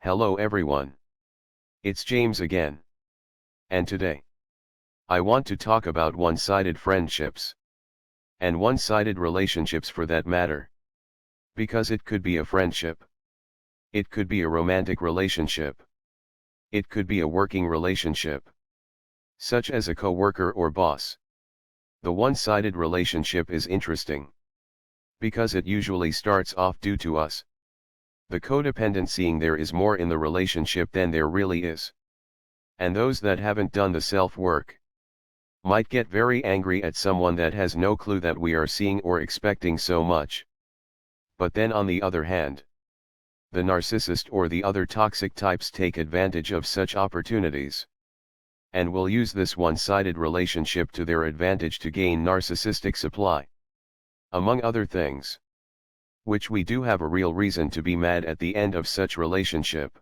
Hello everyone. It's James again. And today, I want to talk about one-sided friendships. And one-sided relationships for that matter. Because it could be a friendship. It could be a romantic relationship. It could be a working relationship. Such as a co-worker or boss. The one-sided relationship is interesting. Because it usually starts off due to us. The codependency there is more in the relationship than there really is. And those that haven't done the self-work might get very angry at someone that has no clue that we are seeing or expecting so much. But then on the other hand, the narcissist or the other toxic types take advantage of such opportunities. And will use this one-sided relationship to their advantage to gain narcissistic supply. Among other things. Which we do have a real reason to be mad at the end of such relationship.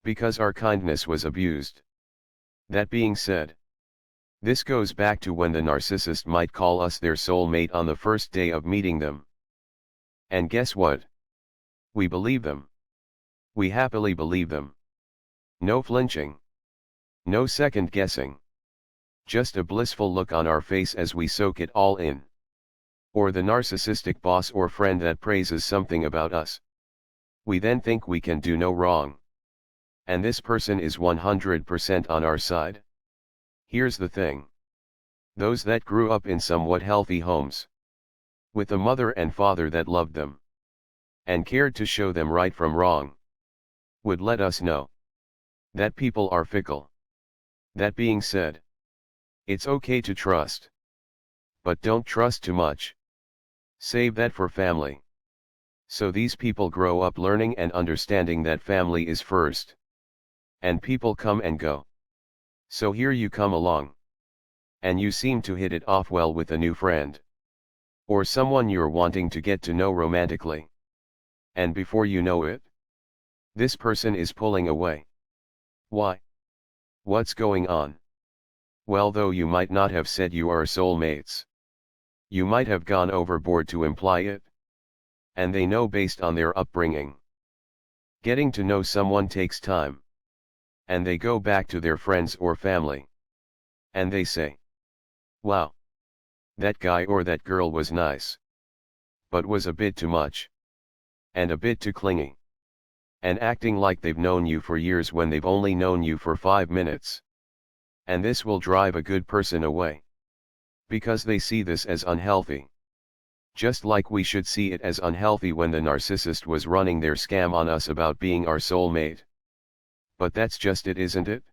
Because our kindness was abused. That being said, this goes back to when the narcissist might call us their soulmate on the first day of meeting them. And guess what? We believe them. We happily believe them. No flinching. No second guessing. Just a blissful look on our face as we soak it all in. Or the narcissistic boss or friend that praises something about us. We then think we can do no wrong. And this person is 100% on our side. Here's the thing. Those that grew up in somewhat healthy homes. With a mother and father that loved them. And cared to show them right from wrong. Would let us know. That people are fickle. That being said. It's okay to trust. But don't trust too much. Save that for family. So these people grow up learning and understanding that family is first. And people come and go. So here you come along. And you seem to hit it off well with a new friend. Or someone you're wanting to get to know romantically. And before you know it, this person is pulling away. Why? What's going on? Well, though you might not have said you are soulmates. You might have gone overboard to imply it. And they know based on their upbringing. Getting to know someone takes time. And they go back to their friends or family. And they say, wow, that guy or that girl was nice. But was a bit too much. And a bit too clingy. And acting like they've known you for years when they've only known you for 5 minutes. And this will drive a good person away. Because they see this as unhealthy. Just like we should see it as unhealthy when the narcissist was running their scam on us about being our soulmate. But that's just it, isn't it?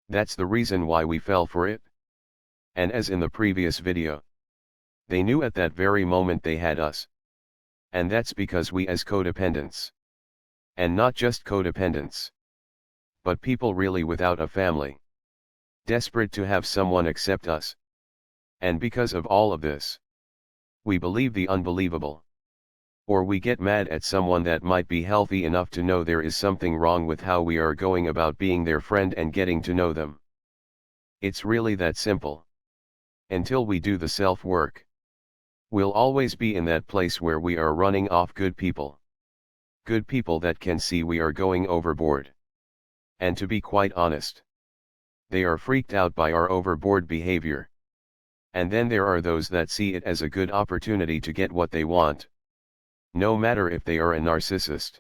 That's the reason why we fell for it. And as in the previous video, they knew at that very moment they had us. And that's because we as codependents. And not just codependents. But people really without a family. Desperate to have someone accept us. And because of all of this, we believe the unbelievable. Or we get mad at someone that might be healthy enough to know there is something wrong with how we are going about being their friend and getting to know them. It's really that simple. Until we do the self-work, we'll always be in that place where we are running off good people. Good people that can see we are going overboard. And to be quite honest, they are freaked out by our overboard behavior. And then there are those that see it as a good opportunity to get what they want. No matter if they are a narcissist.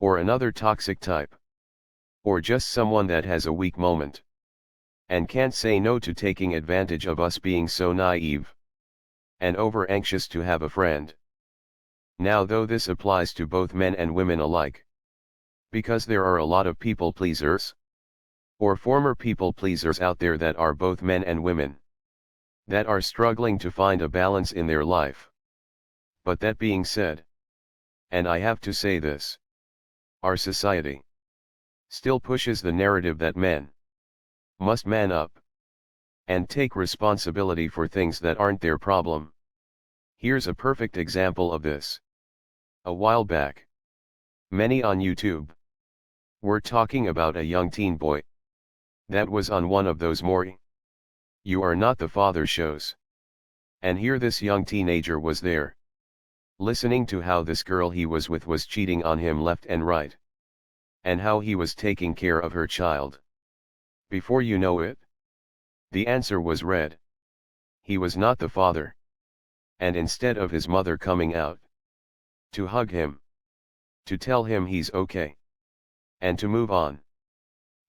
Or another toxic type. Or just someone that has a weak moment. And can't say no to taking advantage of us being so naive. And over anxious to have a friend. Now though this applies to both men and women alike. Because there are a lot of people pleasers. Or former people pleasers out there that are both men and women. That are struggling to find a balance in their life. But that being said, and I have to say this, our society still pushes the narrative that men must man up and take responsibility for things that aren't their problem. Here's a perfect example of this. A while back, many on YouTube were talking about a young teen boy that was on one of those more "You Are Not the Father" shows. And here this young teenager was there, listening to how this girl he was with was cheating on him left and right. and how he was taking care of her child. Before you know it, the answer was red. He was not the father. And instead of his mother coming out to hug him, to tell him he's okay, and to move on,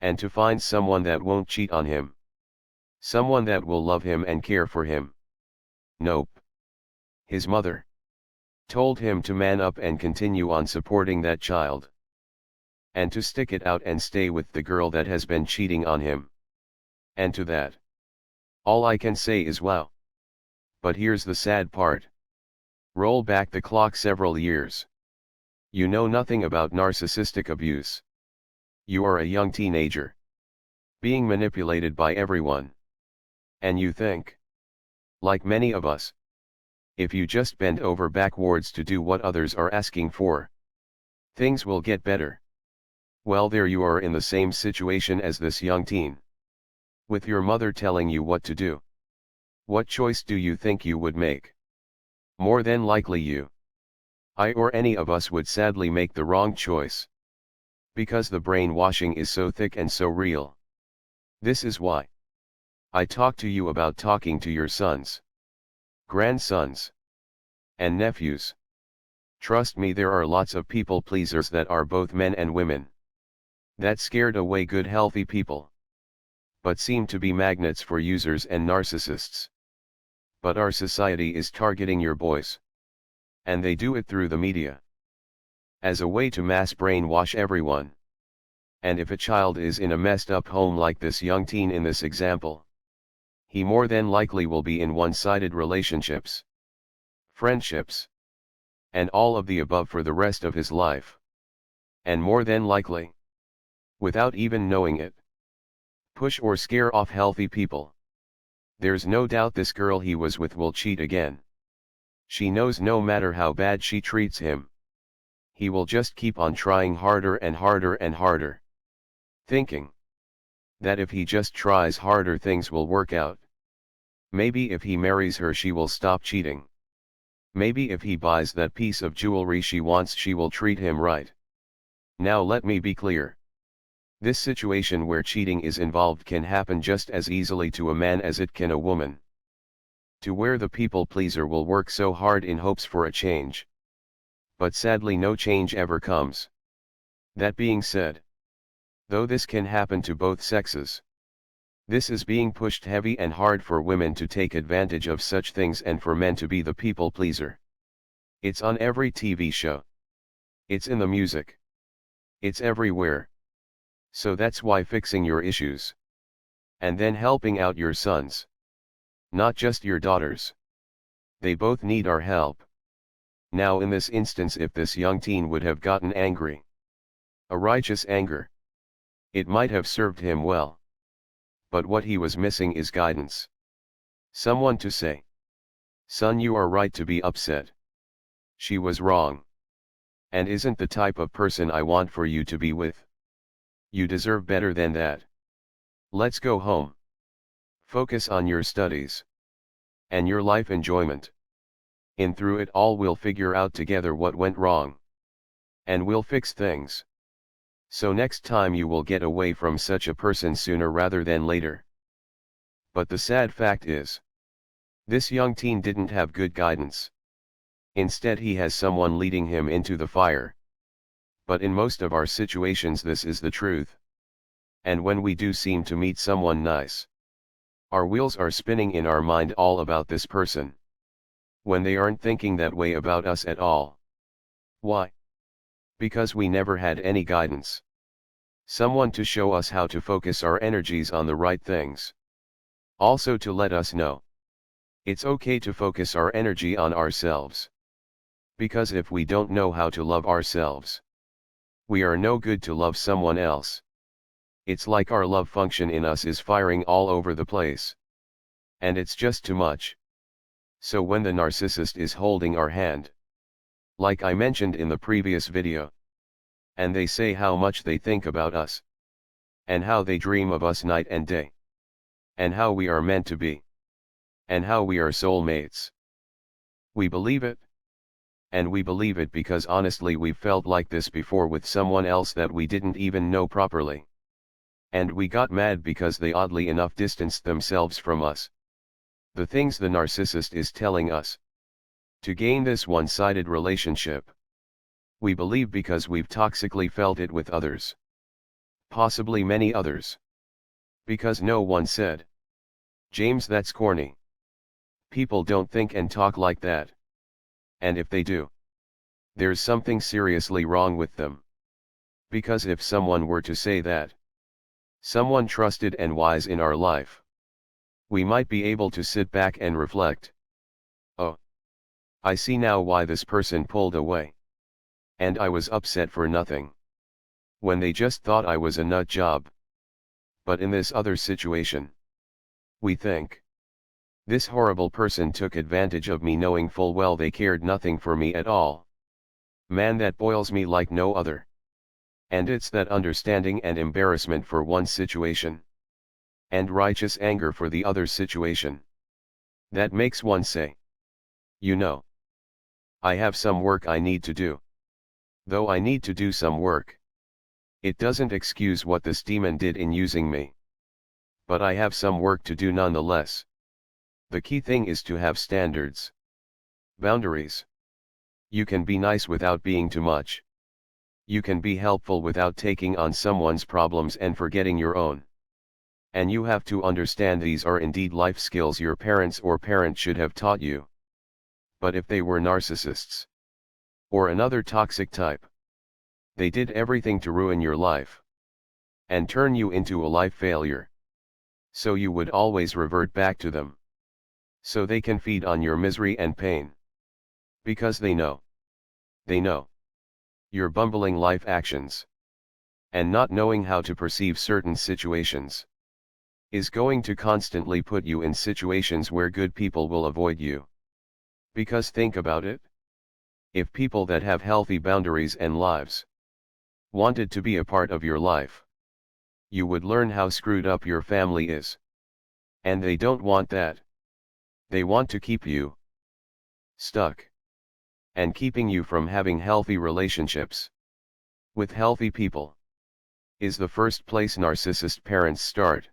and to find someone that won't cheat on him, someone that will love him and care for him. Nope. His mother told him to man up and continue on supporting that child, and to stick it out and stay with the girl that has been cheating on him. And to that, all I can say is wow. But here's the sad part. Roll back the clock several years. You know nothing about narcissistic abuse. You are a young teenager, being manipulated by everyone. And you think, like many of us, if you just bend over backwards to do what others are asking for, things will get better. Well, there you are in the same situation as this young teen, with your mother telling you what to do. What choice do you think you would make? More than likely I or any of us would sadly make the wrong choice. Because the brainwashing is so thick and so real. This is why I talk to you about talking to your sons, grandsons, and nephews. Trust me, there are lots of people pleasers that are both men and women, that scared away good healthy people, but seem to be magnets for users and narcissists. But our society is targeting your boys. And they do it through the media, as a way to mass brainwash everyone. And if a child is in a messed up home like this young teen in this example, he more than likely will be in one-sided relationships, friendships, and all of the above for the rest of his life. And more than likely, without even knowing it, push or scare off healthy people. There's no doubt this girl he was with will cheat again. She knows no matter how bad she treats him, he will just keep on trying harder and harder and harder, thinking that if he just tries harder things will work out. Maybe if he marries her she will stop cheating. Maybe if he buys that piece of jewelry she wants she will treat him right. Now let me be clear. This situation where cheating is involved can happen just as easily to a man as it can a woman. To where the people pleaser will work so hard in hopes for a change. But sadly no change ever comes. That being said, though this can happen to both sexes, this is being pushed heavy and hard for women to take advantage of such things and for men to be the people pleaser. It's on every TV show. It's in the music. It's everywhere. So that's why fixing your issues, and then helping out your sons, not just your daughters. They both need our help. Now in this instance, if this young teen would have gotten angry, a righteous anger, it might have served him well. But what he was missing is guidance. Someone to say, "Son, you are right to be upset. She was wrong. And isn't the type of person I want for you to be with. You deserve better than that. Let's go home. Focus on your studies and your life enjoyment. And through it all we'll figure out together what went wrong. And we'll fix things. So next time you will get away from such a person sooner rather than later." But the sad fact is, this young teen didn't have good guidance. Instead he has someone leading him into the fire. But in most of our situations this is the truth. And when we do seem to meet someone nice, our wheels are spinning in our mind all about this person, when they aren't thinking that way about us at all. Why? Because we never had any guidance. Someone to show us how to focus our energies on the right things. Also to let us know it's okay to focus our energy on ourselves. Because if we don't know how to love ourselves, we are no good to love someone else. It's like our love function in us is firing all over the place. And it's just too much. So when the narcissist is holding our hand, like I mentioned in the previous video, and they say how much they think about us, and how they dream of us night and day, and how we are meant to be, and how we are soulmates, we believe it. And we believe it because honestly we've felt like this before with someone else that we didn't even know properly. And we got mad because they oddly enough distanced themselves from us. The things the narcissist is telling us. To gain this one-sided relationship. We believe because we've toxically felt it with others. Possibly many others. Because no one said, "James, that's corny. People don't think and talk like that. And if they do, there's something seriously wrong with them." Because if someone were to say that, someone trusted and wise in our life, we might be able to sit back and reflect. Oh, I see now why this person pulled away. And I was upset for nothing. When they just thought I was a nut job. But in this other situation, we think, this horrible person took advantage of me knowing full well they cared nothing for me at all. Man, that boils me like no other. And it's that understanding and embarrassment for one situation, and righteous anger for the other situation, that makes one say, you know, I have some work I need to do. Though I need to do some work, it doesn't excuse what this demon did in using me. But I have some work to do nonetheless. The key thing is to have standards. Boundaries. You can be nice without being too much. You can be helpful without taking on someone's problems and forgetting your own. And you have to understand these are indeed life skills your parents or parent should have taught you. But if they were narcissists, or another toxic type, they did everything to ruin your life, and turn you into a life failure. So you would always revert back to them. So they can feed on your misery and pain. Because they know your bumbling life actions, and not knowing how to perceive certain situations, is going to constantly put you in situations where good people will avoid you. Because think about it. If people that have healthy boundaries and lives wanted to be a part of your life, you would learn how screwed up your family is. And they don't want that. They want to keep you stuck. And keeping you from having healthy relationships with healthy people is the first place narcissist parents start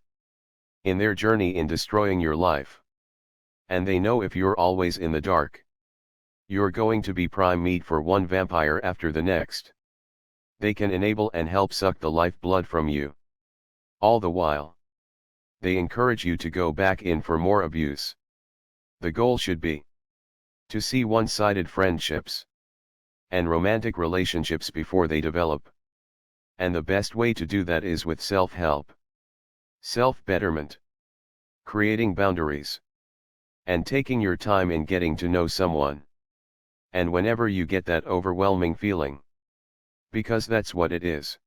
in their journey in destroying your life. And they know if you're always in the dark, you're going to be prime meat for one vampire after the next. They can enable and help suck the lifeblood from you. All the while, they encourage you to go back in for more abuse. The goal should be to see one-sided friendships and romantic relationships before they develop. And the best way to do that is with self-help, self-betterment, creating boundaries, and taking your time in getting to know someone. And whenever you get that overwhelming feeling, because that's what it is,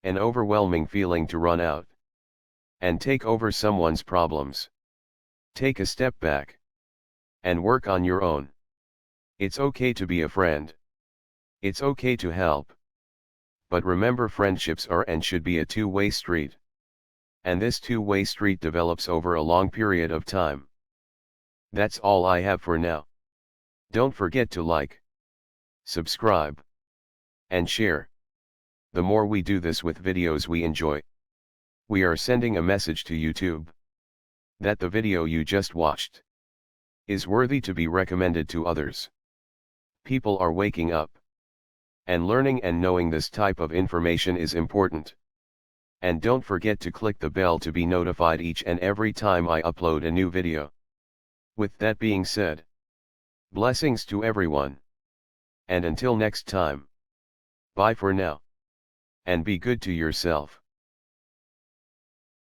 an overwhelming feeling to run out and take over someone's problems, take a step back and work on your own. It's okay to be a friend. It's okay to help. But remember, friendships are and should be a two-way street. And this two-way street develops over a long period of time. That's all I have for now. Don't forget to like, subscribe, and share. The more we do this with videos we enjoy, we are sending a message to YouTube that the video you just watched is worthy to be recommended to others. People are waking up, and learning and knowing this type of information is important. And don't forget to click the bell to be notified each and every time I upload a new video. With that being said, blessings to everyone. And until next time, bye for now. And be good to yourself.